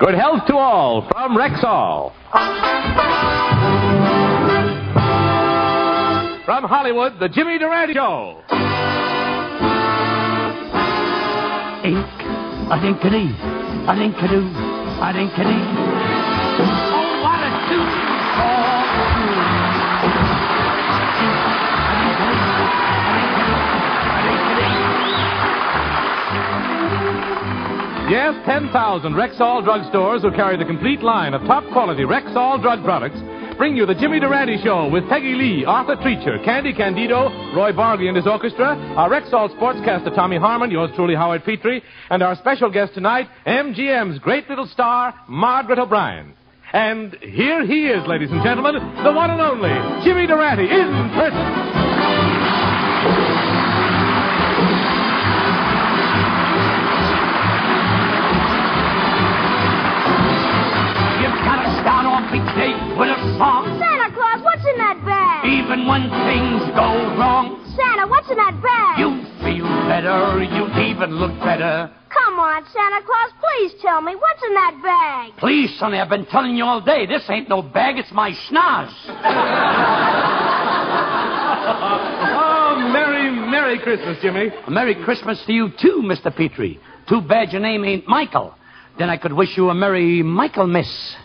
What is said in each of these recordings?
Good health to all from Rexall. From Hollywood, the Jimmy Durante Show. Ink, a dinkity, a dinkadoo, a dinkity. Oh, what a toot! Yes, 10,000 Rexall drugstores who carry the complete line of top-quality Rexall drug products bring you the Jimmy Durante Show with Peggy Lee, Arthur Treacher, Candy Candido, Roy Bargy and his orchestra, our Rexall sportscaster Tommy Harmon, yours truly Howard Petrie, and our special guest tonight, MGM's great little star, Margaret O'Brien. And here he is, ladies and gentlemen, the one and only Jimmy Durante in person. Big day with a song. Santa Claus, what's in that bag? Even when things go wrong, Santa, what's in that bag? you feel better, you even look better. Come on, Santa Claus, please tell me, what's in that bag? Please, Sonny, I've been telling you all day, this ain't no bag, it's my schnoz. Oh, Merry Christmas, Jimmy. A Merry Christmas to you, too, Mr. Petrie. Too bad your name ain't Michael. Then I could wish you a Merry Michaelmas.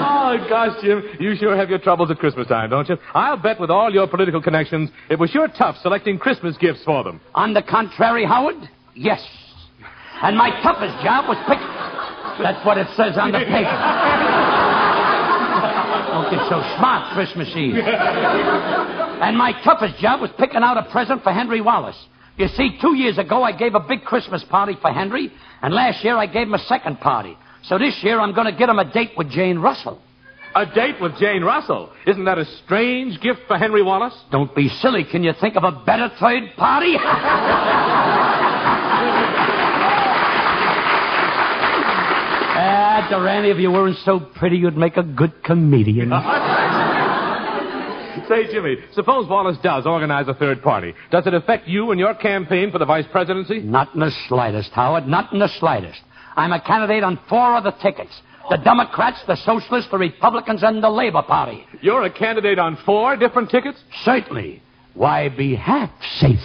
Oh, gosh, Jim, you sure have your troubles at Christmas time, don't you? I'll bet with all your political connections, it was sure tough selecting Christmas gifts for them. On the contrary, Howard, yes. And my toughest job was pick... That's what it says on the paper. Don't get so smart, Christmas Eve. And my toughest job was picking out a present for Henry Wallace. You see, 2 years ago, I gave a big Christmas party for Henry, and last year I gave him a second party. So this year I'm going to get him a date with Jane Russell. A date with Jane Russell? Isn't that a strange gift for Henry Wallace? Don't be silly. Can you think of a better third party? Durante, if you weren't so pretty, you'd make a good comedian. Say, Jimmy, suppose Wallace does organize a third party. Does it affect you and your campaign for the vice presidency? Not in the slightest, Howard. Not in the slightest. I'm a candidate on 4 other tickets. The Democrats, the Socialists, the Republicans, and the Labor Party. You're a candidate on 4 different tickets? Certainly. Why be half safe?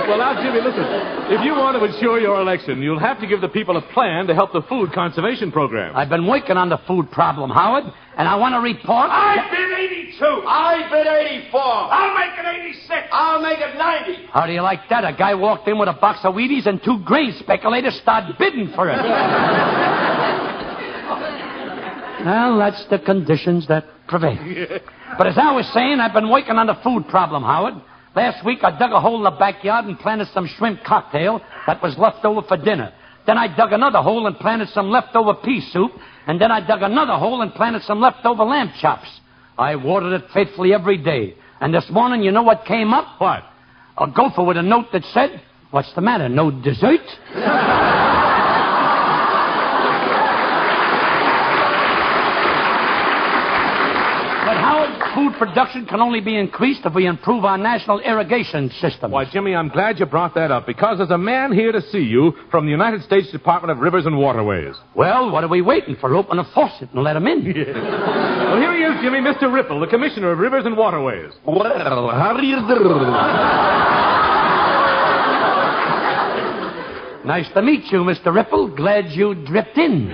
Well, now, Jimmy, listen. If you want to ensure your election, you'll have to give the people a plan to help the food conservation program. I've been working on the food problem, Howard, and I want to report... I bid 82. I bid 84. I'll make it 86. I'll make it 90. How do you like that? A guy walked in with a box of Wheaties and 2 grain speculators start bidding for it. Well, that's the conditions that prevail. But as I was saying, I've been working on the food problem, Howard. Last week, I dug a hole in the backyard and planted some shrimp cocktail that was left over for dinner. Then I dug another hole and planted some leftover pea soup. And then I dug another hole and planted some leftover lamb chops. I watered it faithfully every day. And this morning, you know what came up? What? A gopher with a note that said, "What's the matter, no dessert?" But Howard, food production can only be increased if we improve our national irrigation system. Why, Jimmy, I'm glad you brought that up, because there's a man here to see you from the United States Department of Rivers and Waterways. Well, what are we waiting for? Open a faucet and let him in. Well, here he is, Jimmy, Mr. Ripple, the Commissioner of Rivers and Waterways. Well, how do you do? Nice to meet you, Mr. Ripple. Glad you dripped in.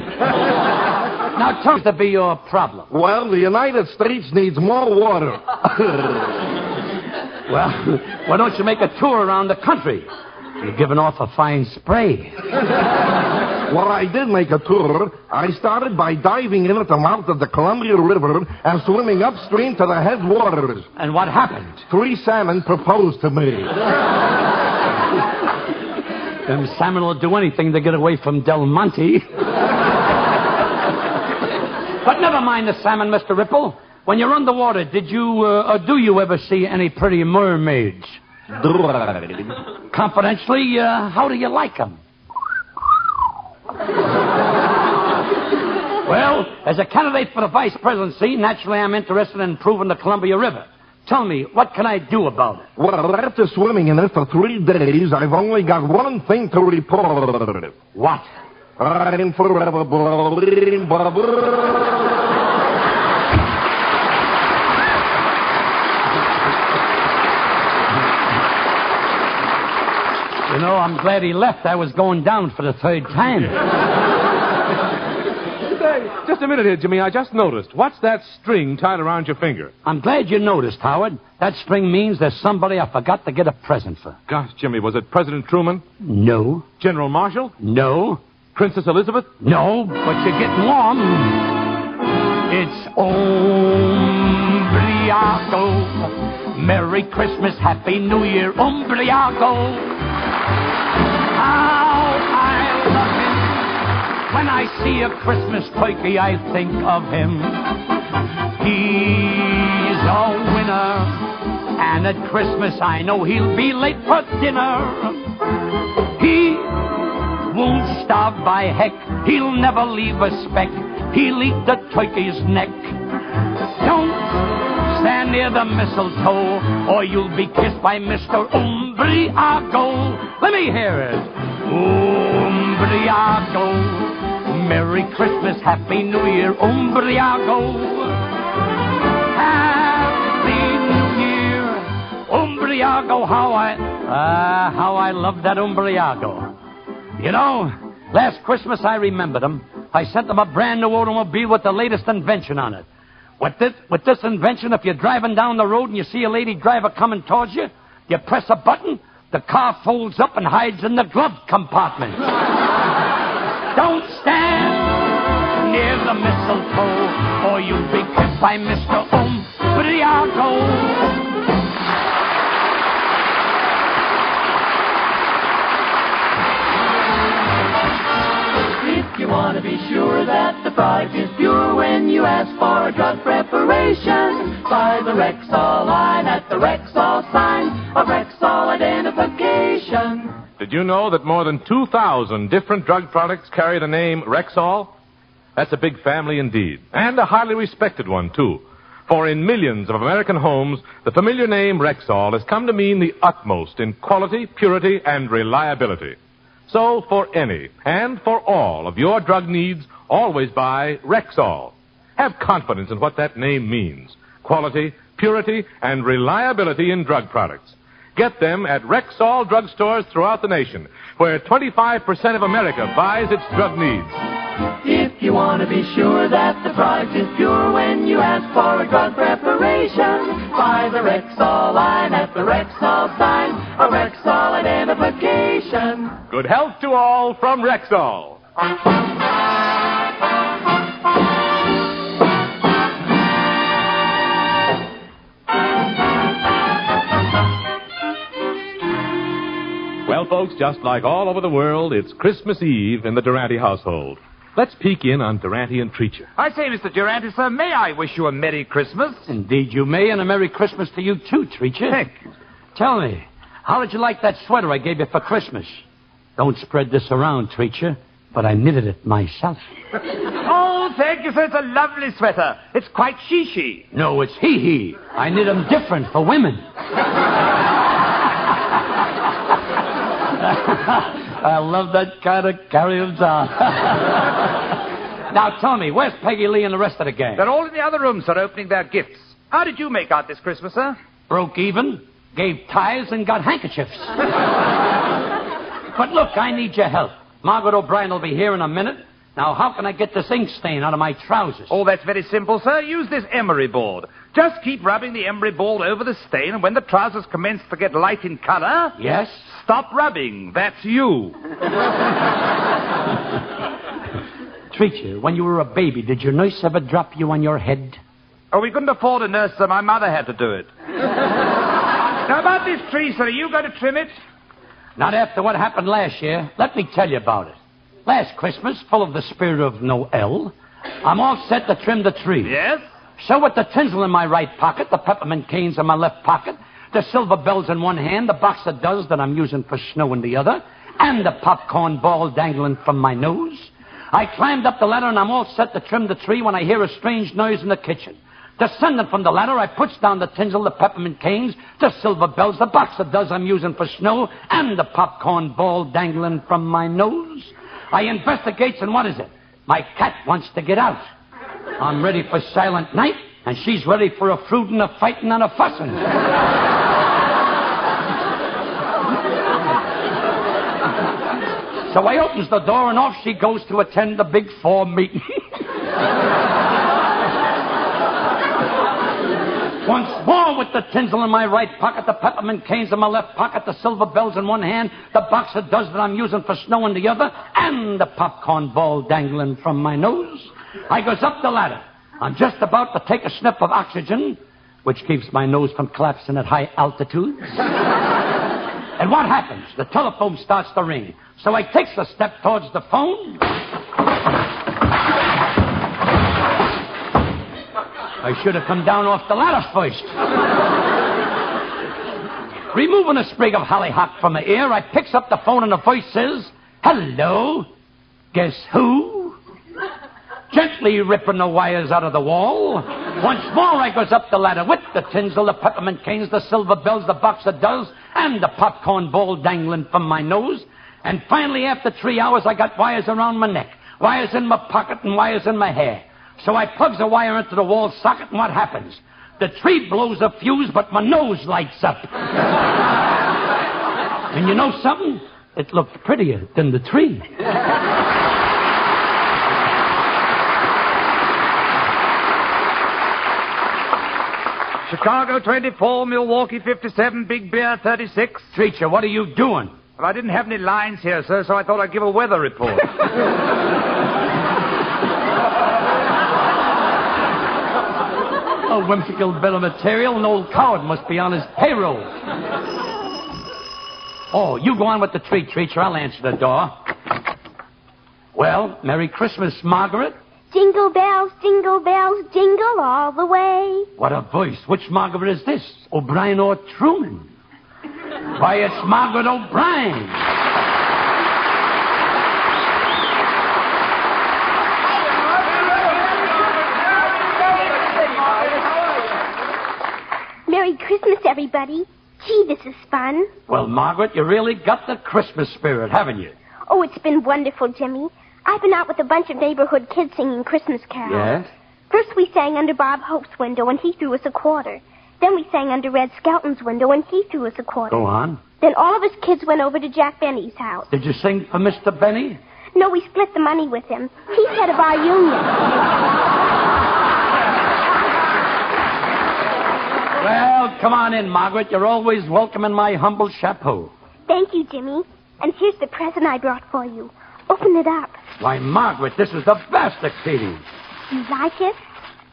Now, tell us to be your problem. Well, the United States needs more water. Well, why don't you make a tour around the country? You're giving off a fine spray. Well, I did make a tour. I started by diving in at the mouth of the Columbia River and swimming upstream to the headwaters. And what happened? 3 salmon proposed to me. Them salmon will do anything to get away from Del Monte. But never mind the salmon, Mr. Ripple. When you're underwater, did you or do you ever see any pretty mermaids? Confidentially, how do you like them? Well, as a candidate for the vice presidency, naturally I'm interested in improving the Columbia River. Tell me, what can I do about it? Well, after swimming in it for 3 days, I've only got one thing to report. What? I'm forever bleeding, You know, I'm glad he left. I was going down for the 3rd time. Just a minute here, Jimmy. I just noticed. What's that string tied around your finger? I'm glad you noticed, Howard. That string means there's somebody I forgot to get a present for. Gosh, Jimmy, was it President Truman? No. General Marshall? No. Princess Elizabeth? No, but you're getting warm. It's Umbriago. Merry Christmas, Happy New Year, Umbriago. How I love him. When I see a Christmas turkey, I think of him. He's a winner. And at Christmas, I know he'll be late for dinner. He won't starve by heck. He'll never leave a speck. He'll eat the turkey's neck. Don't stand near the mistletoe, or you'll be kissed by Mr. Umbriago. Let me hear it. Umbriago. Merry Christmas, Happy New Year, Umbriago. Happy New Year, Umbriago. How I love that Umbriago. You know, last Christmas I remembered him. I sent him a brand new automobile with the latest invention on it. With this invention, if you're driving down the road and you see a lady driver coming towards you, you press a button, the car folds up and hides in the glove compartment. Don't stand near the mistletoe, or you'll be kissed by Mr. Umbriago. If you want to be sure that the product is pure when you ask for a drug preparation, buy the Rexall line at the Rexall sign of Rexall identification. Did you know that more than 2,000 different drug products carry the name Rexall? That's a big family indeed, and a highly respected one, too. For in millions of American homes, the familiar name Rexall has come to mean the utmost in quality, purity, and reliability. So, for any and for all of your drug needs, always buy Rexall. Have confidence in what that name means. Quality, purity, and reliability in drug products. Get them at Rexall drugstores throughout the nation, where 25% of America buys its drug needs. If you want to be sure that the product is pure when you ask for a drug preparation, buy the Rexall line at the Rexall sign of Rexall identification. Good health to all from Rexall. Well, folks, just like all over the world, it's Christmas Eve in the Durante household. Let's peek in on Durante and Treacher. I say, Mr. Durante, sir, may I wish you a Merry Christmas? Indeed you may, and a Merry Christmas to you too, Treacher. Thank you. Tell me, how did you like that sweater I gave you for Christmas? Don't spread this around, Treacher, but I knitted it myself. Oh, thank you, sir. It's a lovely sweater. It's quite she-she. No, it's he. I knit them different for women. I love that kind of carry-ons on. Now, tell me, where's Peggy Lee and the rest of the gang? They're all in the other room, sir, opening their gifts. How did you make out this Christmas, sir? Broke even, gave tithes, and got handkerchiefs. But look, I need your help. Margaret O'Brien will be here in a minute. Now, how can I get this ink stain out of my trousers? Oh, that's very simple, sir. Use this emery board. Just keep rubbing the emery board over the stain, and when the trousers commence to get light in color... Yes? Stop rubbing. That's you. Treacher, when you were a baby, did your nurse ever drop you on your head? Oh, we couldn't afford a nurse, so my mother had to do it. Now, about this tree, sir, are you going to trim it? Not after what happened last year. Let me tell you about it. Last Christmas, full of the spirit of Noel, I'm all set to trim the tree. Yes? So with the tinsel in my right pocket, the peppermint canes in my left pocket, the silver bells in one hand, the box of doves that I'm using for snow in the other, and the popcorn ball dangling from my nose, I climbed up the ladder and I'm all set to trim the tree when I hear a strange noise in the kitchen. Descending from the ladder, I puts down the tinsel, the peppermint canes, the silver bells, the box of dolls I'm using for snow, and the popcorn ball dangling from my nose. I investigates, and what is it? My cat wants to get out. I'm ready for silent night, and she's ready for a fruitin', a fightin', and a fussin'. So I opens the door, and off she goes to attend the Big Four meeting. Once more with the tinsel in my right pocket, the peppermint canes in my left pocket, the silver bells in one hand, the box of dolls that I'm using for snow in the other, and the popcorn ball dangling from my nose. I goes up the ladder. I'm just about to take a sniff of oxygen, which keeps my nose from collapsing at high altitudes. And what happens? The telephone starts to ring. So I takes a step towards the phone. I should have come down off the ladder first. Removing a sprig of hollyhock from my ear, I picks up the phone and the voice says, "Hello? Guess who?" Gently ripping the wires out of the wall. Once more I goes up the ladder with the tinsel, the peppermint canes, the silver bells, the box of dolls, and the popcorn ball dangling from my nose. And finally, after 3 hours, I got wires around my neck, wires in my pocket, and wires in my hair. So I plugs a wire into the wall socket, and what happens? The tree blows a fuse, but my nose lights up. And you know something? It looked prettier than the tree. Chicago 24, Milwaukee 57, Big Bear 36. Treacher, what are you doing? Well, I didn't have any lines here, sir, so I thought I'd give a weather report. A whimsical bit of material. An old coward must be on his payroll. Oh, you go on with the treat, Treacher. I'll answer the door. Well, Merry Christmas, Margaret. Jingle bells, jingle all the way. What a voice. Which Margaret is this? O'Brien or Truman? Why, it's Margaret O'Brien. Merry Christmas, everybody. Gee, this is fun. Well, Margaret, you really got the Christmas spirit, haven't you? Oh, it's been wonderful, Jimmy. I've been out with a bunch of neighborhood kids singing Christmas carols. Yes? First we sang under Bob Hope's window, and he threw us a quarter. Then we sang under Red Skelton's window, and he threw us a quarter. Go on. Then all of us kids went over to Jack Benny's house. Did you sing for Mr. Benny? No, we split the money with him. He's head of our union. Well, come on in, Margaret. You're always welcome in my humble chapeau. Thank you, Jimmy. And here's the present I brought for you. Open it up. Why, Margaret, this is the best of kitties. You like it?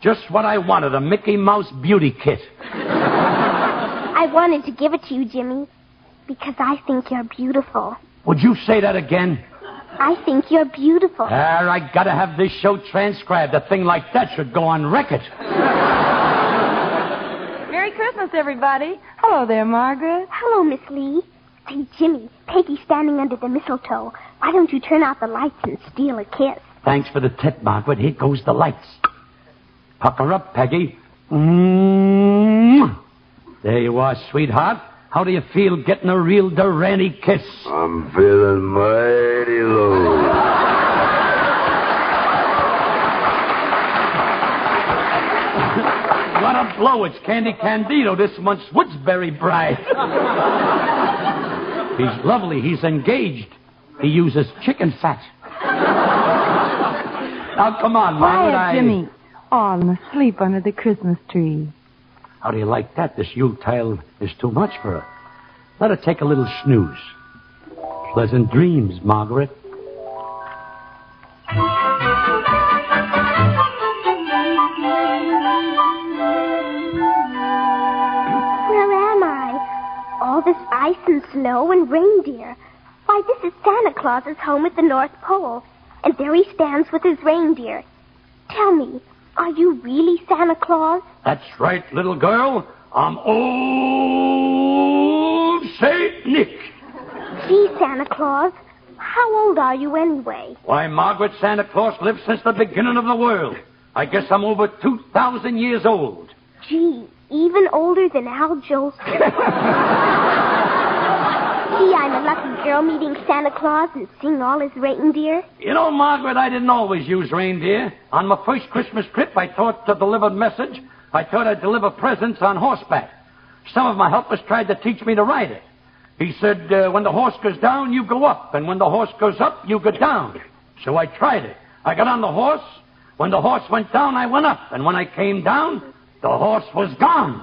Just what I wanted, a Mickey Mouse beauty kit. I wanted to give it to you, Jimmy, because I think you're beautiful. Would you say that again? I think you're beautiful. I gotta have this show transcribed. A thing like that should go on record. Merry Christmas, everybody. Hello there, Margaret. Hello, Miss Lee. Say, Jimmy, Peggy's standing under the mistletoe. Why don't you turn out the lights and steal a kiss? Thanks for the tip, Margaret. Here goes the lights. Pucker up, Peggy. There you are, sweetheart. How do you feel getting a real Durante kiss? I'm feeling mighty low. What a blow. It's Candy Candido, this month's Woodsbury bride. He's lovely. He's engaged. He uses chicken fat. Now, come on, Margaret. Quiet, Jimmy. All asleep under the Christmas tree. How do you like that? This Yuletide is too much for her. Let her take a little snooze. Pleasant dreams, Margaret. Where am I? All this ice and snow and reindeer. Why, this is Santa Claus's home at the North Pole. And there he stands with his reindeer. Tell me, are you really Santa Claus? That's right, little girl. I'm old Saint Nick. Gee, Santa Claus, how old are you anyway? Why, Margaret, Santa Claus lived since the beginning of the world. I guess I'm over 2,000 years old. Gee, even older than Al Jolson. Gee, I'm a lucky girl meeting Santa Claus and seeing all his reindeer. You know, Margaret, I didn't always use reindeer. On my first Christmas trip, I thought to deliver a message. I thought I'd deliver presents on horseback. Some of my helpers tried to teach me to ride it. He said, when the horse goes down, you go up. And when the horse goes up, you go down. So I tried it. I got on the horse. When the horse went down, I went up. And when I came down, the horse was gone.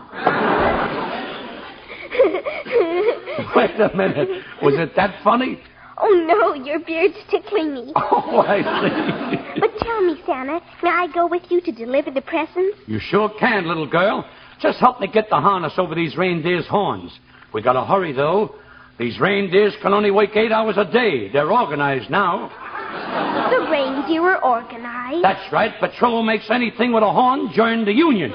Wait a minute. Was it that funny? Oh, no, your beard's tickling me. Oh, I see. But tell me, Santa, may I go with you to deliver the presents? You sure can, little girl. Just help me get the harness over these reindeer's horns. We gotta hurry, though. These reindeers can only work 8 hours a day. They're organized now. The reindeer are organized. That's right. Patrol makes anything with a horn join the union.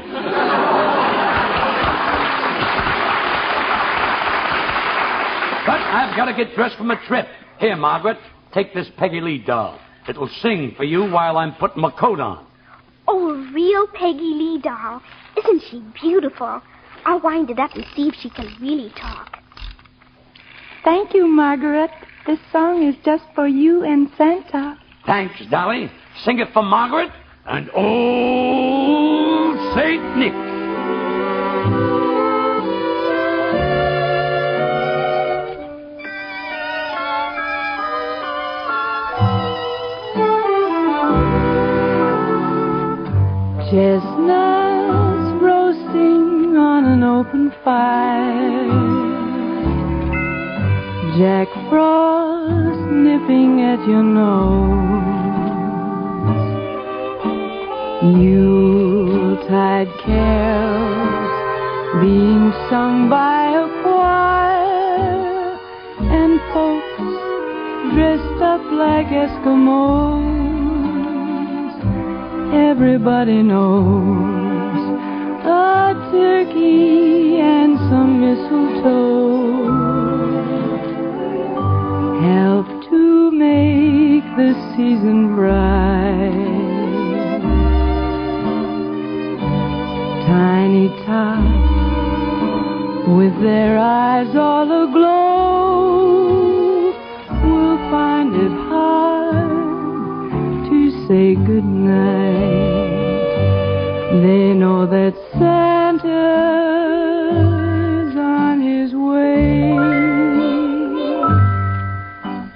But I've got to get dressed for my trip. Here, Margaret, take this Peggy Lee doll. It'll sing for you while I'm putting my coat on. Oh, a real Peggy Lee doll. Isn't she beautiful? I'll wind it up and see if she can really talk. Thank you, Margaret. This song is just for you and Santa. Thanks, Dolly. Sing it for Margaret and old Saint Nick. Chestnuts roasting on an open fire, Jack Frost nipping at your nose, Yuletide carols being sung by a choir, and folks dressed up like Eskimos. Everybody knows a turkey and some mistletoe help to make the season bright. Tiny tots with their eyes all aglow will find it hard to say goodnight. They know that Santa's on his way.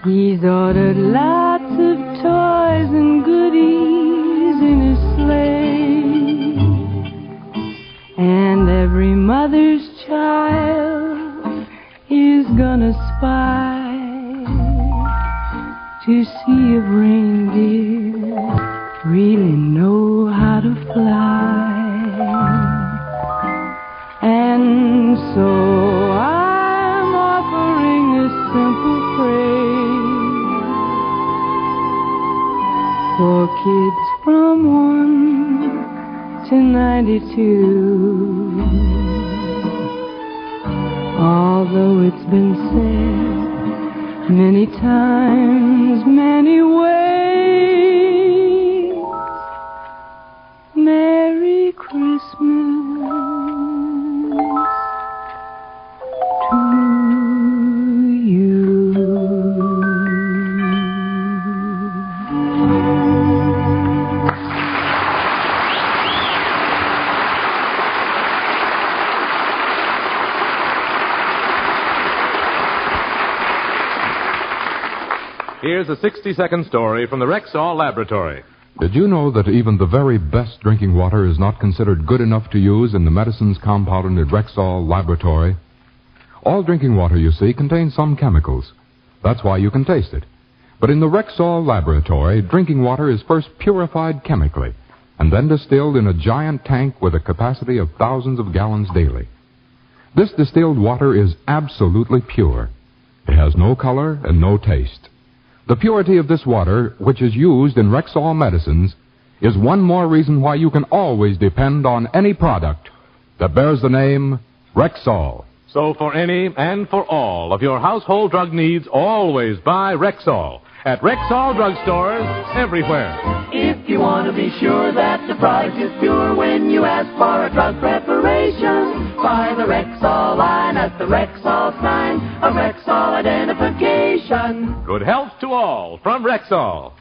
He's ordered lots of toys and goodies in his sleigh, and every mother's child is gonna spy to see if reindeer really know how to fly. And so I'm offering a simple prayer for kids from 1 to 92. Although it's been said many times, many ways, Merry Christmas to you. Here's a 60-second story from the Rexall Laboratory. Did you know that even the very best drinking water is not considered good enough to use in the medicines compounded at Rexall Laboratory? All drinking water, you see, contains some chemicals. That's why you can taste it. But in the Rexall Laboratory, drinking water is first purified chemically and then distilled in a giant tank with a capacity of thousands of gallons daily. This distilled water is absolutely pure. It has no color and no taste. The purity of this water, which is used in Rexall medicines, is one more reason why you can always depend on any product that bears the name Rexall. So for any and for all of your household drug needs, always buy Rexall. at Rexall drugstores everywhere. If you want to be sure that the product is pure when you ask for a drug preparation, buy the Rexall line at the Rexall sign, a Rexall identification. Good health to all from Rexall.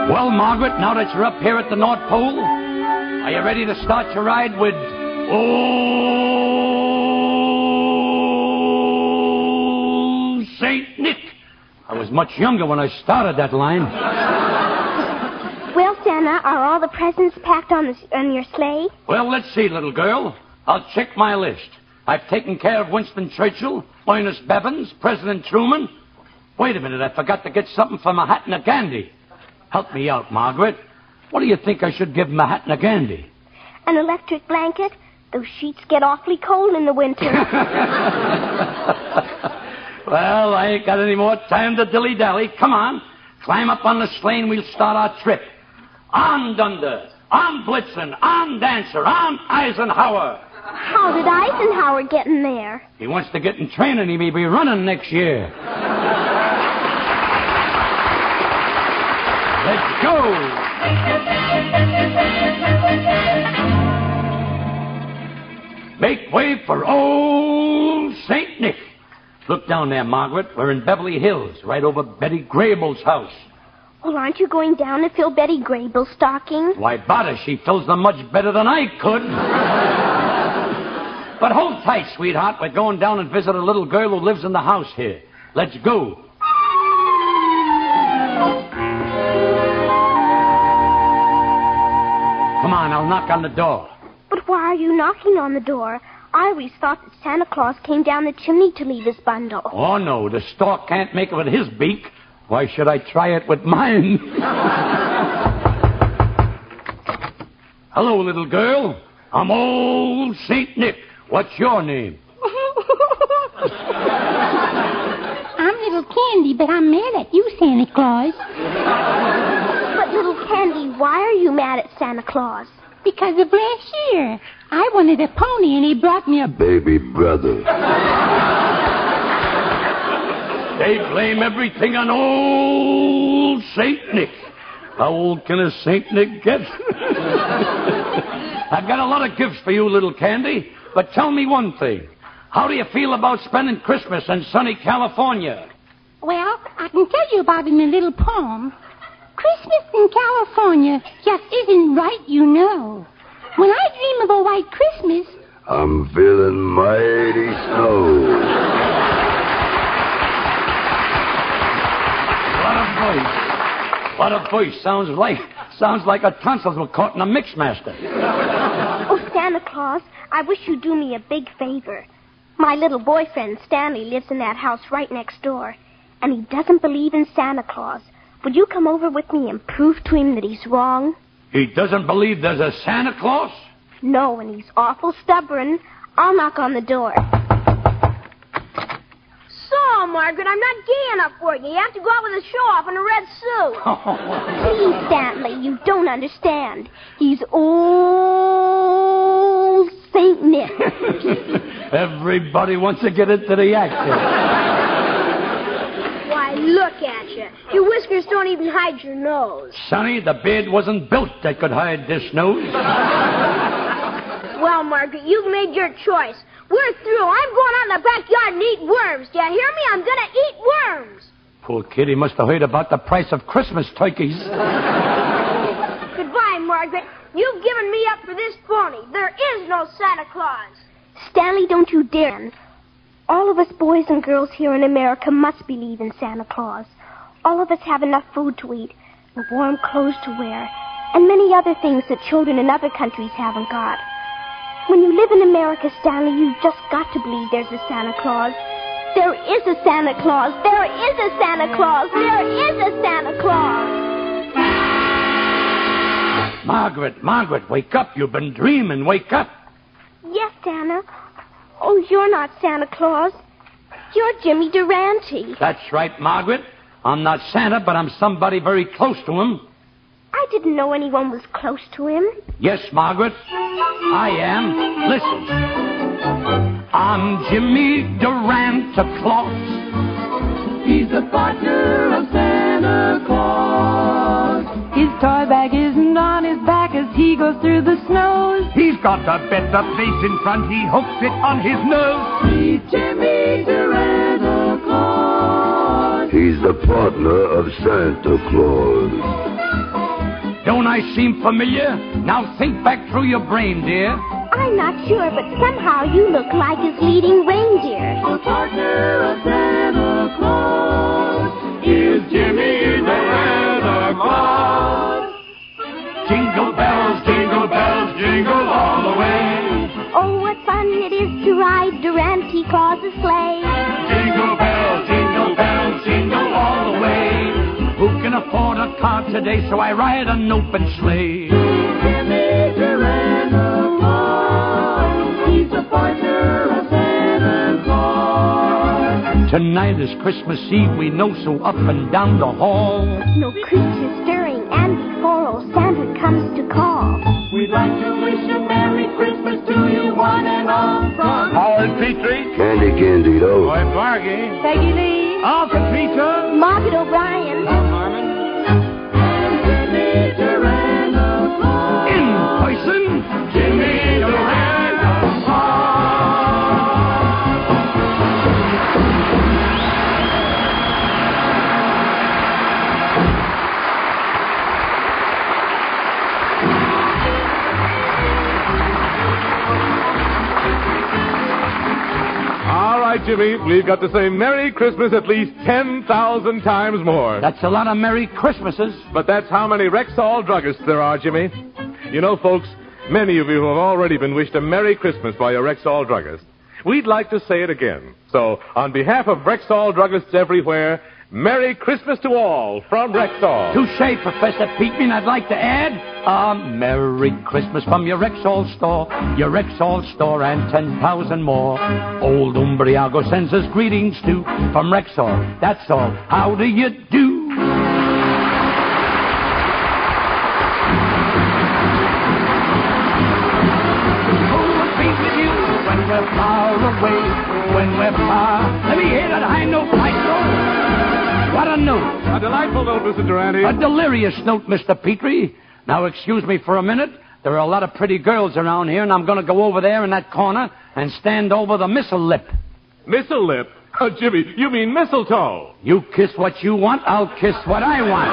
Well, Margaret, now that you're up here at the North Pole, are you ready to start your ride with Old St. Nick? I was much younger when I started that line. Well, Santa, are all the presents packed on your sleigh? Well, let's see, little girl. I'll check my list. I've taken care of Winston Churchill, Ernest Bevins, President Truman. Wait a minute, I forgot to get something for Mahatma Gandhi. Help me out, Margaret. What do you think I should give Mahatma Gandhi? An electric blanket? Those sheets get awfully cold in the winter. Well, I ain't got any more time to dilly-dally. Come on. Climb up on the sleigh and we'll start our trip. On Dunder, on Blitzen, on Dancer, on Eisenhower. How did Eisenhower get in there? He wants to get in training. He may be running next year. Let's go! Make way for Old St. Nick. Look down there, Margaret. We're in Beverly Hills, right over Betty Grable's house. Well, aren't you going down to fill Betty Grable's stocking? Why, bother, she fills them much better than I could. But hold tight, sweetheart. We're going down and visit a little girl who lives in the house here. Let's go. Come on, I'll knock on the door. But why are you knocking on the door? I always thought that Santa Claus came down the chimney to leave his bundle. Oh, no, the stork can't make it with his beak. Why should I try it with mine? Hello, little girl. I'm Old St. Nick. What's your name? I'm Little Candy, but I'm mad at you, Santa Claus. But, Little Candy, why are you mad at Santa Claus? Because of last year. I wanted a pony, and he brought me a baby brother. They blame everything on Old St. Nick. How old can a St. Nick get? I've got a lot of gifts for you, little Candy, but tell me one thing. How do you feel about spending Christmas in sunny California? Well, I can tell you about it in a little poem. Christmas in California just isn't right, you know. When I dream of a white Christmas, I'm feeling mighty snow. What a voice. Sounds like a tonsils were caught in a mixmaster. Oh, Santa Claus, I wish you'd do me a big favor. My little boyfriend, Stanley, lives in that house right next door, and he doesn't believe in Santa Claus. Would you come over with me and prove to him that he's wrong? He doesn't believe there's a Santa Claus? No, and he's awful stubborn. I'll knock on the door. So, Margaret, I'm not gay enough for you. You have to go out with a show-off in a red suit. Please, Stanley, you don't understand. He's Old St. Nick. Everybody wants to get into the action. Why, look at you. Your whiskers don't even hide your nose. Sonny, the beard wasn't built that could hide this nose. Well, Margaret, you've made your choice. We're through. I'm going out in the backyard and eat worms. Do you hear me? I'm going to eat worms. Poor kid, he must have heard about the price of Christmas turkeys. Goodbye, Margaret. You've given me up for this pony. There is no Santa Claus. Stanley, don't you dare. All of us boys and girls here in America must believe in Santa Claus. All of us have enough food to eat, and warm clothes to wear, and many other things that children in other countries haven't got. When you live in America, Stanley, you've just got to believe there's a Santa Claus. There is a Santa Claus. There is a Santa Claus. There is a Santa Claus. Margaret, wake up. You've been dreaming. Wake up. Yes, Santa. Oh, you're not Santa Claus. You're Jimmy Durante. That's right, Margaret. I'm not Santa, but I'm somebody very close to him. I didn't know anyone was close to him. Yes, Margaret, I am. Listen. I'm Jimmy Durante Claus. He's the partner of Santa Claus. His toy bag isn't on his back as he goes through the snows. He's got a better face in front, he hooks it on his nose. He's Jimmy Durante Claus. He's the partner of Santa Claus. Don't I seem familiar? Now think back through your brain, dear. I'm not sure, but somehow you look like his leading reindeer. The partner of Santa Claus is Jimmy Durante Claus. Jingle bells, jingle all the way. Oh, what fun it is to ride Durante Claus's sleigh. Jingle bells, jingle all the way. Who can afford a car today, so I ride an open sleigh. Jimmy Durante Claus, he's the partner of Santa Claus. Tonight is Christmas Eve, we know, so up and down the hall. No creature stirring, and before old Santa comes to call. We'd like to wish a Merry Christmas to you, one and all, from Howard Petrie, Candy Candido. Roy Bargy, Peggy Lee. Arthur Treacher, Margaret O'Brien. and Jimmy Durante Claus. In person, Jimmy Durante Claus. All right, Jimmy, we've got to say Merry Christmas at least 10,000 times more. that's a lot of Merry Christmases. But that's how many Rexall druggists there are, Jimmy. You know, folks, many of you have already been wished a Merry Christmas by your Rexall druggist. We'd like to say it again. So, on behalf of Rexall druggists everywhere, Merry Christmas to all from Rexall. Touche, Professor Peekman. I'd like to add, Merry Christmas from your Rexall store, and 10,000 more. Old Umbriago sends us greetings too from Rexall. That's all. How do you do? When we're far away, when we're far. Let me hear that high note, Maestro. What a note. A delightful note, Mr. Durante. A delirious note, Mr. Petrie. Now, excuse me for a minute. There are a lot of pretty girls around here, and I'm going to go over there in that corner and stand over the missile lip. Missile lip? Oh, Jimmy, you mean mistletoe. You kiss what you want, I'll kiss what I want.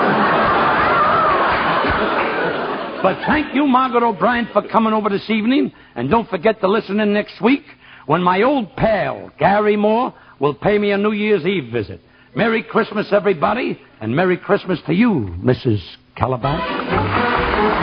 But thank you, Margaret O'Brien, for coming over this evening. And don't forget to listen in next week when my old pal, Gary Moore, will pay me a New Year's Eve visit. Merry Christmas, everybody, and Merry Christmas to you, Mrs. Calabash.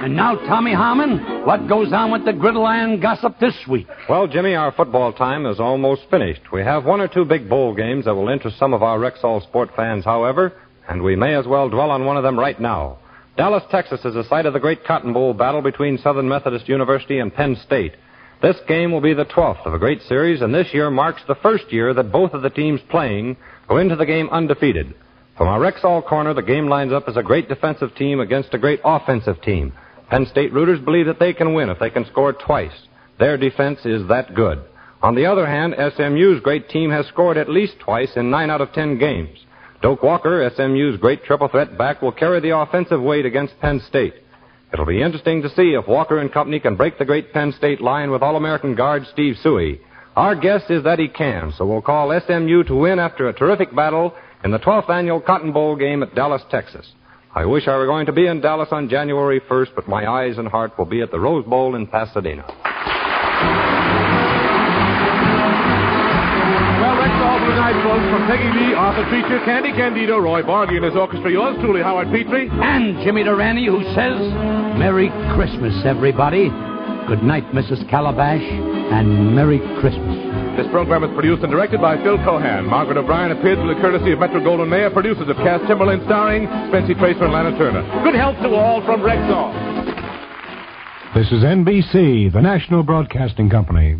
And now, Tommy Harmon, what goes on with the gridiron gossip this week? Well, Jimmy, our football time is almost finished. We have one or two big bowl games that will interest some of our Rexall sport fans, however, and we may as well dwell on one of them right now. Dallas, Texas is the site of the great Cotton Bowl battle between Southern Methodist University and Penn State. This game will be the 12th of a great series, and this year marks the first year that both of the teams playing go into the game undefeated. From our Rexall corner, the game lines up as a great defensive team against a great offensive team. Penn State rooters believe that they can win if they can score twice. Their defense is that good. On the other hand, SMU's great team has scored at least twice in 9 out of 10 games. Doak Walker, SMU's great triple threat back, will carry the offensive weight against Penn State. It'll be interesting to see if Walker and company can break the great Penn State line with All-American guard Steve Suey. Our guess is that he can, so we'll call SMU to win after a terrific battle in the 12th annual Cotton Bowl game at Dallas, Texas. I wish I were going to be in Dallas on January 1st, but my eyes and heart will be at the Rose Bowl in Pasadena. Well, Rexall for tonight, folks, from Peggy Lee, Arthur Treacher, Candy Candido, Roy Bargy and his orchestra, yours truly, Howard Petrie. And Jimmy Durante, who says, Merry Christmas, everybody. Good night, Mrs. Calabash, and Merry Christmas. This program is produced and directed by Phil Cohan. Margaret O'Brien appeared through the courtesy of Metro Goldwyn Mayer, producers of Cass Timberland, starring Spency Tracer and Lana Turner. Good health to all from Rexall. This is NBC, the National Broadcasting Company.